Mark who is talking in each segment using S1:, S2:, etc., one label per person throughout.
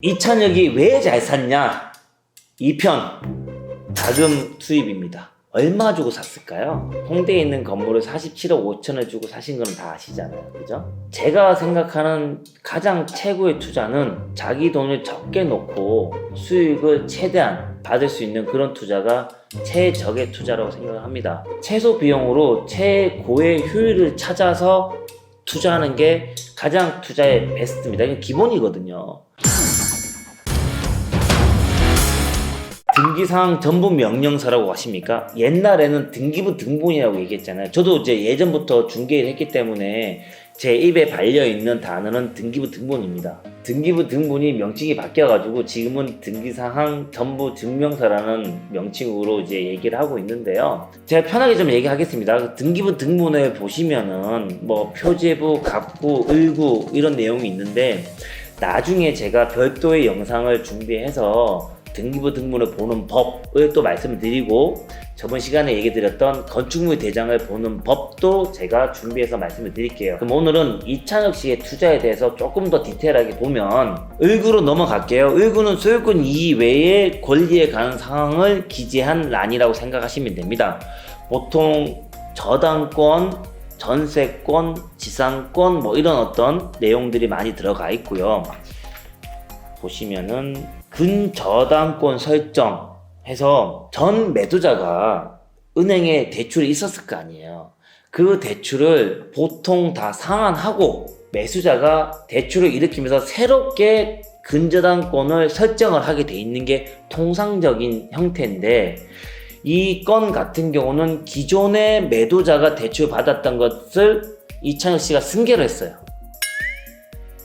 S1: 이찬혁이 왜 잘 샀냐? 2편 자금 투입입니다. 얼마 주고 샀을까요? 홍대에 있는 건물을 47억 5천을 주고 사신 건 다 아시잖아요, 그죠? 제가 생각하는 가장 최고의 투자는 자기 돈을 적게 놓고 수익을 최대한 받을 수 있는 그런 투자가 최적의 투자라고 생각을 합니다. 최소 비용으로 최고의 효율을 찾아서 투자하는 게 가장 투자의 베스트입니다. 이건 기본이거든요. 등기사항 전부 명령서라고 하십니까? 옛날에는 등기부 등본이라고 얘기했잖아요. 저도 이제 예전부터 중개를 했기 때문에 제 입에 발려있는 단어는 등기부 등본입니다. 등기부 등본이 명칭이 바뀌어가지고 지금은 등기사항 전부 증명서라는 명칭으로 이제 얘기를 하고 있는데요. 제가 편하게 좀 얘기하겠습니다. 등기부 등본을 보시면은 뭐 표제부, 갑구, 을구 이런 내용이 있는데 나중에 제가 별도의 영상을 준비해서 등기부 등본을 보는 법을 또 말씀을 드리고 저번 시간에 얘기 드렸던 건축물 대장을 보는 법도 제가 준비해서 말씀을 드릴게요. 그럼 오늘은 이찬혁 씨의 투자에 대해서 조금 더 디테일하게 보면 을구로 넘어갈게요. 을구는 소유권 이외의 권리에 관한 사항을 기재한 란이라고 생각하시면 됩니다. 보통 저당권, 전세권, 지상권 뭐 이런 어떤 내용들이 많이 들어가 있고요. 보시면은 근저당권 설정해서 전 매도자가 은행에 대출이 있었을 거 아니에요. 그 대출을 보통 다 상환하고 매수자가 대출을 일으키면서 새롭게 근저당권을 설정을 하게 돼 있는 게 통상적인 형태인데 이 건 같은 경우는 기존의 매도자가 대출 받았던 것을 이찬혁 씨가 승계를 했어요.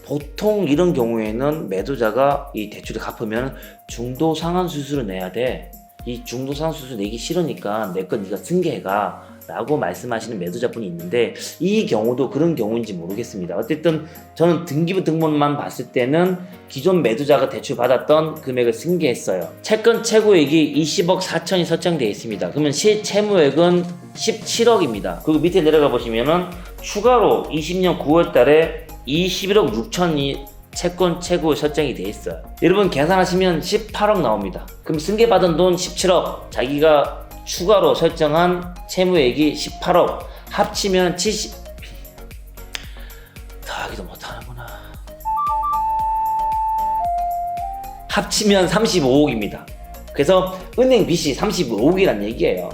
S1: 보통 이런 경우에는 매도자가 이 대출을 갚으면 중도 상환 수수료를 내야 돼. 이 중도 상환 수수료 내기 싫으니까 내 건 네가 승계해가 라고 말씀하시는 매도자분이 있는데 이 경우도 그런 경우인지 모르겠습니다. 어쨌든 저는 등기부 등본만 봤을 때는 기존 매도자가 대출 받았던 금액을 승계했어요. 채권 최고액이 20억 4천이 설정되어 있습니다. 그러면 실채무액은 17억입니다. 그리고 밑에 내려가 보시면은 추가로 20년 9월 달에 21억 6천이 채권 최고 설정이 돼 있어요. 여러분 계산하시면 18억 나옵니다. 그럼 승계받은 돈 17억, 자기가 추가로 설정한 채무액이 18억, 합치면 70... 더하기도 못하는구나. 합치면 35억입니다. 그래서 은행 빚이 35억이란 얘기예요.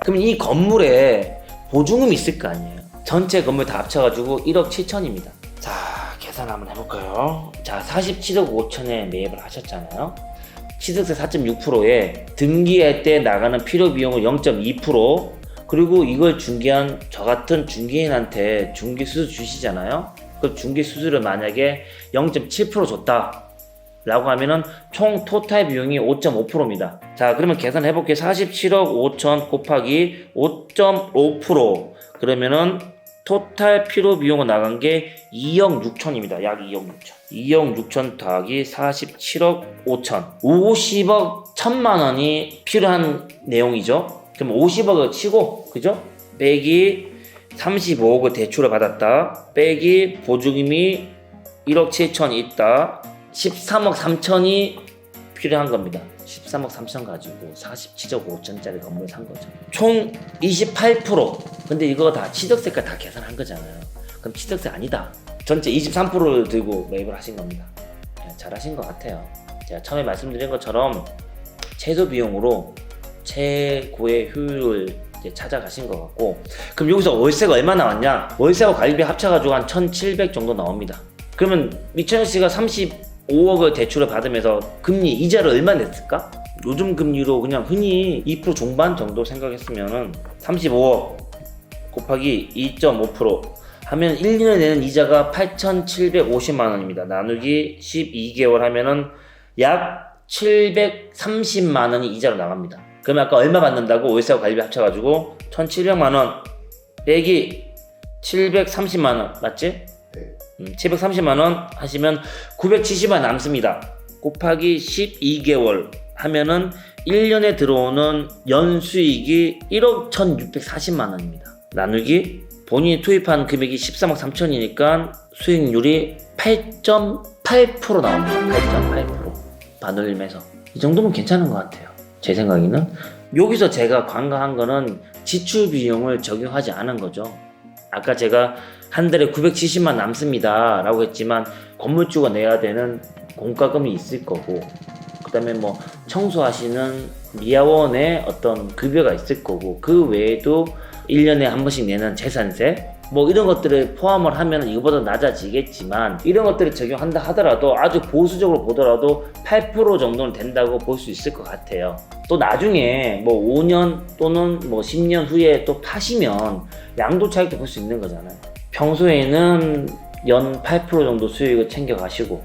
S1: 그럼 이 건물에 보증금이 있을 거 아니에요. 전체 건물 다 합쳐가지고 1억 7천입니다. 자, 계산 한번 해볼까요? 자, 47억 5천에 매입을 하셨잖아요. 취득세 4.6%에 등기할 때 나가는 필요 비용은 0.2%, 그리고 이걸 중개한 저 같은 중개인한테 중개 수수료 주시잖아요. 그 중개 수수료 만약에 0.7% 줬다 라고 하면은 총 토탈 비용이 5.5%입니다. 자, 그러면 계산해 볼게요. 47억 5천 곱하기 5.5%, 그러면은 토탈 필요 비용은 나간 게 2억 6천입니다. 약 2억 6천. 2억 6천 더하기 47억 5천. 50억 1천만 원이 필요한 내용이죠. 그럼 50억을 치고, 그죠? 빼기 35억을 대출을 받았다. 빼기 보증금이 1억 7천 있다. 13억 3천이 필요한 겁니다. 13억 3천 가지고 47억 5천짜리 건물 산 거죠. 총 28%. 근데 이거 다 취득세까지 다 계산한 거잖아요. 그럼 취득세 아니다. 전체 23%를 들고 매입을 하신 겁니다. 잘하신 것 같아요. 제가 처음에 말씀드린 것처럼 최소 비용으로 최고의 효율을 이제 찾아가신 것 같고, 그럼 여기서 월세가 얼마 나왔냐? 월세와 관리비 합쳐가지고 한 1,700 정도 나옵니다. 그러면 이찬혁 씨가 35억을 대출을 받으면서 금리 이자를 얼마 냈을까? 요즘 금리로 그냥 흔히 2% 중반 정도 생각했으면은 35억 곱하기 2.5% 하면 1년에 내는 이자가 8,750만 원입니다. 나누기 12개월 하면은 약 730만 원이 이자로 나갑니다. 그러면 아까 얼마 받는다고 월세와 관리비 합쳐가지고 1,700만 원 빼기 730만 원 맞지? 730만 원 하시면 970만 원 남습니다. 곱하기 12개월 하면은 1년에 들어오는 연수익이 1억 1,640만 원입니다. 나누기 본인이 투입한 금액이 13억 3천이니까 수익률이 8.8% 나옵니다. 8.8%. 반올림해서. 이 정도면 괜찮은 것 같아요. 제 생각에는. 여기서 제가 관가한 거는 지출 비용을 적용하지 않은 거죠. 아까 제가 한 달에 970만 남습니다 라고 했지만 건물주가 내야 되는 공과금이 있을 거고, 그 다음에 뭐 청소하시는 미화원의 어떤 급여가 있을 거고, 그 외에도 1년에 한 번씩 내는 재산세 뭐 이런 것들을 포함을 하면 이거보다 낮아지겠지만, 이런 것들을 적용한다 하더라도 아주 보수적으로 보더라도 8% 정도는 된다고 볼 수 있을 것 같아요. 또 나중에 뭐 5년 또는 뭐 10년 후에 또 파시면 양도 차익도 볼 수 있는 거잖아요. 평소에는 연 8% 정도 수익을 챙겨 가시고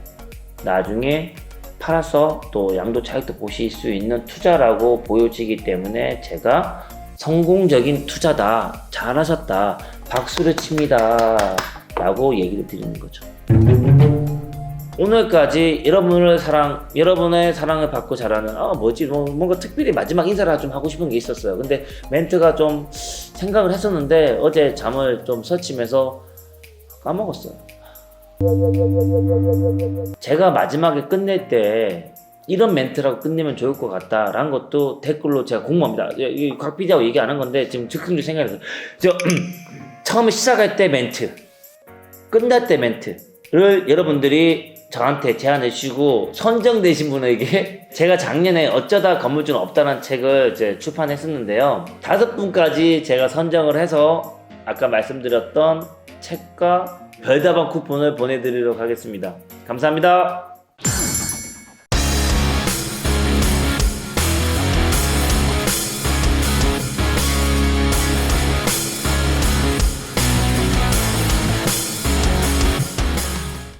S1: 나중에 팔아서 또 양도 차익도 보실 수 있는 투자라고 보여지기 때문에 제가 성공적인 투자다, 잘하셨다, 박수를 칩니다 라고 얘기를 드리는 거죠. 오늘까지 여러분의 사랑을 받고 자라는 뭔가 특별히 마지막 인사를 좀 하고 싶은 게 있었어요. 근데 멘트가 좀 생각을 했었는데 어제 잠을 좀 설치면서 까먹었어요. 제가 마지막에 끝낼 때 이런 멘트라고 끝내면 좋을 것 같다라는 것도 댓글로 제가 공모합니다. 곽 PD하고 얘기 안 한 건데 지금 즉흥적으로 생각이 났어요. 처음에 시작할 때 멘트, 끝날 때 멘트를 여러분들이 저한테 제안해 주시고 선정되신 분에게 제가 작년에 어쩌다 건물주는 없다는 책을 이제 출판했었는데요. 5분까지 제가 선정을 해서 아까 말씀드렸던 책과 별다방 쿠폰을 보내드리도록 하겠습니다. 감사합니다.